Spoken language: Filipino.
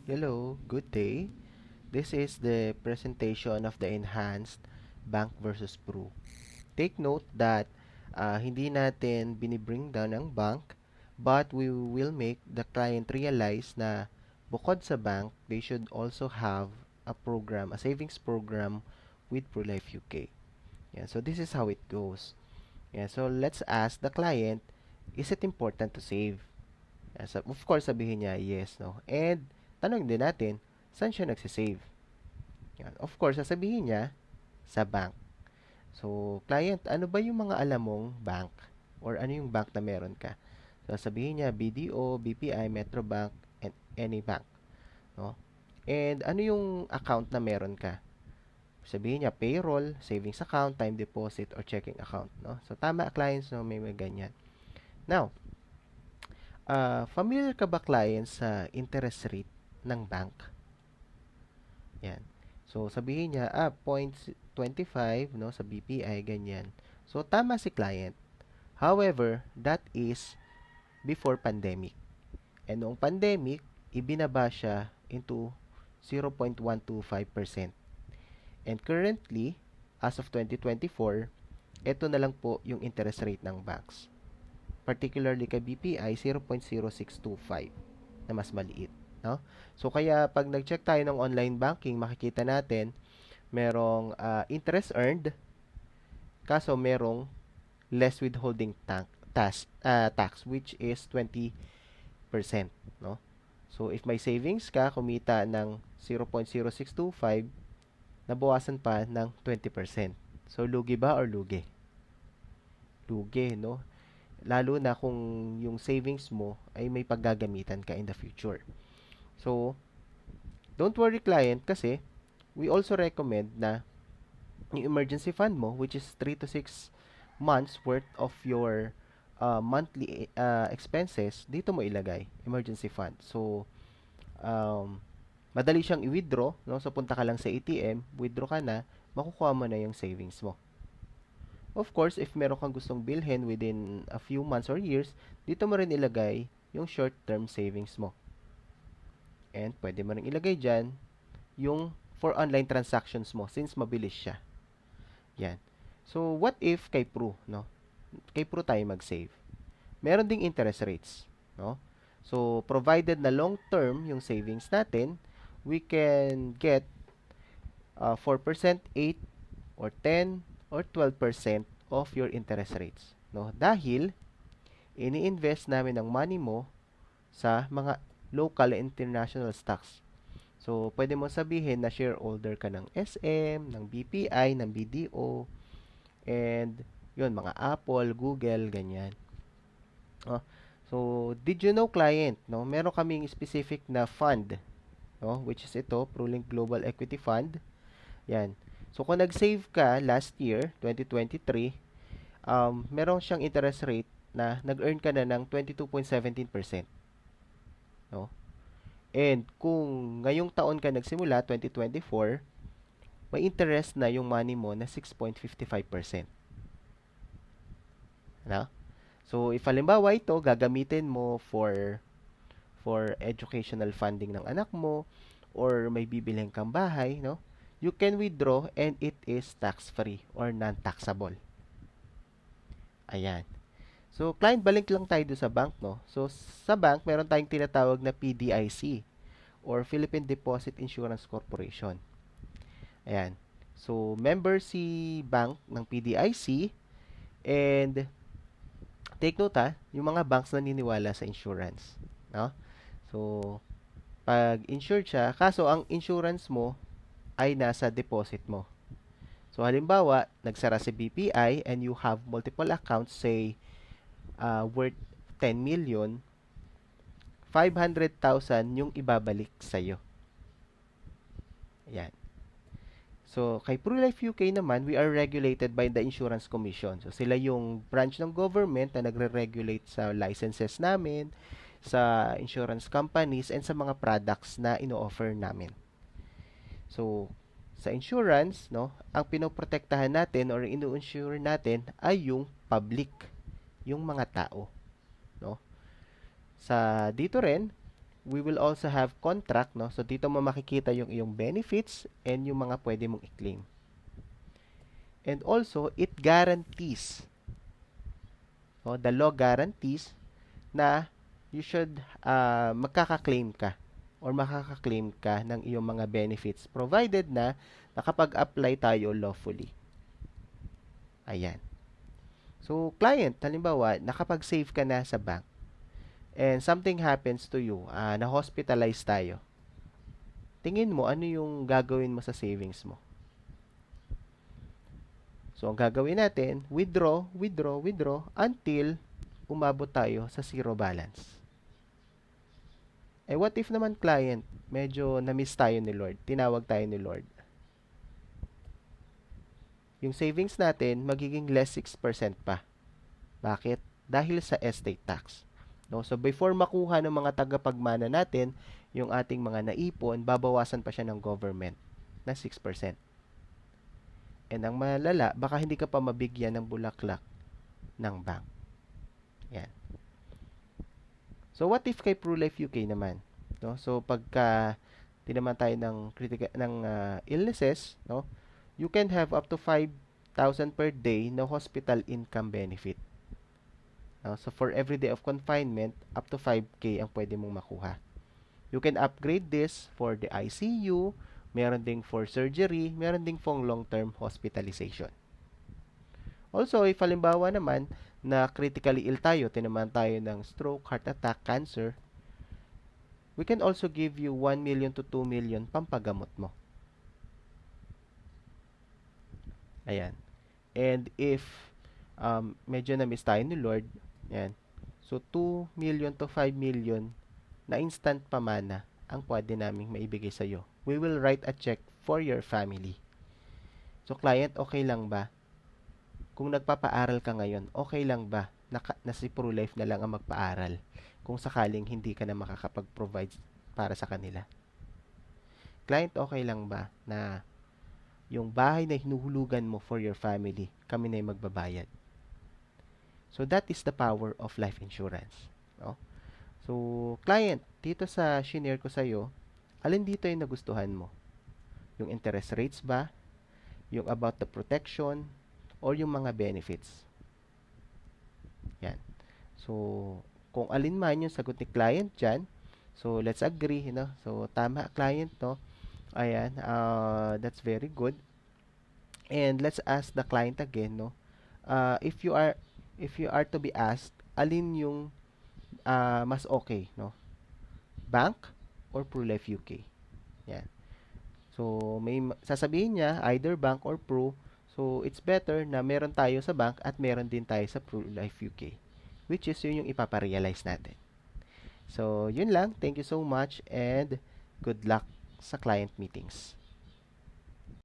Hello, good day. This is the presentation of the enhanced bank versus Pru. Take note that hindi natin binibring down ang bank, but we will make the client realize na bukod sa bank, they should also have a savings program with ProLife UK. Yeah, so this is how it goes. Yeah, so let's ask the client, is it important to save? So of course, sabihin niya yes, no? And tanong din natin, saan siya nagsisave? Yan. Of course, sasabihin niya sa bank. So, client, ano ba yung mga alam mong bank? Or ano yung bank na meron ka? So, sabihin niya BDO, BPI, Metrobank, and any bank, no? And ano yung account na meron ka? Sabihin niya payroll, savings account, time deposit, or checking account, no? So, tama clients, no? May ganyan. Now, familiar ka ba clients sa interest rate ng bank? Yan. So, sabihin niya, 0.25, no, sa BPI, ganyan. So, tama si client. However, that is before pandemic. And noong pandemic, ibinaba siya into 0.125%. And currently, as of 2024, ito na lang po yung interest rate ng banks. Particularly kay BPI, 0.0625 na mas maliit. No? So, kaya pag nag-check tayo ng online banking, makikita natin merong interest earned, kaso merong less withholding tax which is 20%. No? So, if may savings ka, kumita ng 0.0625, nabawasan pa ng 20%. So, lugi ba or lugi? Lugi, no? Lalo na kung yung savings mo ay may paggagamitan ka in the future. So, don't worry client kasi we also recommend na yung emergency fund mo, which is 3 to 6 months worth of your monthly expenses, dito mo ilagay, emergency fund. So, madali siyang i-withdraw, no? So, punta ka lang sa ATM, withdraw ka na, makukuha mo na yung savings mo. Of course, if meron kang gustong bilhin within a few months or years, dito mo rin ilagay yung short-term savings mo. And pwede mo rin ilagay dyan yung for online transactions mo since mabilis siya. Yan. So, what if kay Pru, no? Kay Pru tayo mag-save. Meron ding interest rates, no? So, provided na long term yung savings natin, we can get 4%, 8, or 10, or 12% of your interest rates, no? Dahil ini-invest namin ang money mo sa mga local and international stocks. So, pwede mo sabihin na shareholder ka ng SM, ng BPI, ng BDO, and yun, mga Apple, Google, ganyan. Oh, so, did you know client, no? Meron kaming specific na fund, no? Which is ito, ProLink Global Equity Fund. Yan. So, kung nag-save ka last year, 2023, meron siyang interest rate na nag-earn ka na ng 22.17%. No? And kung ngayong taon ka nagsimula, 2024, may interest na yung money mo na 6.55%. No? So, if halimbawa ito, gagamitin mo for educational funding ng anak mo or may bibilhin kang bahay, no? You can withdraw and it is tax-free or non-taxable. Ayan. So, client, balik lang tayo sa bank, no? So, sa bank, meron tayong tinatawag na PDIC or Philippine Deposit Insurance Corporation. Ayan. So, member si bank ng PDIC and take note yung mga banks naniniwala sa insurance, no? So, pag insured siya, kaso ang insurance mo ay nasa deposit mo. So, halimbawa, nagsara si BPI and you have multiple accounts, say, worth 10 million, 500,000 yung ibabalik sa'yo. Ayan. So, kay ProLife UK naman, we are regulated by the Insurance Commission. So, sila yung branch ng government na nagre-regulate sa licenses namin, sa insurance companies, and sa mga products na ino-offer namin. So, sa insurance, no, ang pinoprotektahan natin or ino-insure natin ay yung public, yung mga tao, no? Sa dito rin, we will also have contract, no? So, dito mo makikita yung iyong benefits and yung mga pwede mong i-claim. And also, it guarantees, no? The law guarantees na you should magkaka-claim ka or makaka-claim ka ng iyong mga benefits provided na nakapag-apply tayo lawfully. Ayan. So, client, halimbawa, nakapag-save ka na sa bank and something happens to you, na-hospitalize tayo. Tingin mo, ano yung gagawin mo sa savings mo? So, ang gagawin natin, withdraw, withdraw, withdraw until umabot tayo sa zero balance. Eh, what if naman client, medyo na-miss tayo ni Lord, tinawag tayo ni Lord. Yung savings natin, magiging less 6% pa. Bakit? Dahil sa estate tax. No? So, before makuha ng mga tagapagmana natin, yung ating mga naipon, babawasan pa siya ng government na 6%. And ang malala, baka hindi ka pa mabigyan ng bulaklak ng bank. Yan. So, what if kay ProLife UK naman? No? So, pagka tinaman tayo ng illnesses, no? You can have up to 5,000 per day na hospital income benefit. No? So, for every day of confinement, up to 5K ang pwede mong makuha. You can upgrade this for the ICU, meron ding for surgery, meron ding for long-term hospitalization. Also, if halimbawa naman na critically ill tayo, tinaman tayo ng stroke, heart attack, cancer, we can also give you 1 million to 2 million pampagamot mo. Ayan. And if medyo na-miss tayo ni Lord, yan. So, 2 million to 5 million na instant pamana ang pwede naming maibigay sa iyo. We will write a check for your family. So, client, okay lang ba? Kung nagpapaaral ka ngayon, okay lang ba na si ProLife na lang ang magpaaral kung sakaling hindi ka na makakapag-provide para sa kanila? Client, okay lang ba na yung bahay na hinuhulugan mo for your family, kami na yung magbabayad? So, that is the power of life insurance. No? So, client, dito sa shinare ko sa'yo, alin dito yung nagustuhan mo? Yung interest rates ba? Yung about the protection? Or yung mga benefits? Yan. So, kung alin man yung sagot ni client dyan, so, let's agree, no? So, tama, client, no? Ayan, that's very good. And let's ask the client again, no? If you are to be asked, alin yung mas okay, no? Bank or ProLife UK? Yan. So, may sasabihin niya, either bank or Pro. So, it's better na meron tayo sa bank at meron din tayo sa ProLife UK. Which is yun yung ipaparealize natin. So, yun lang. Thank you so much and good luck sa client meetings.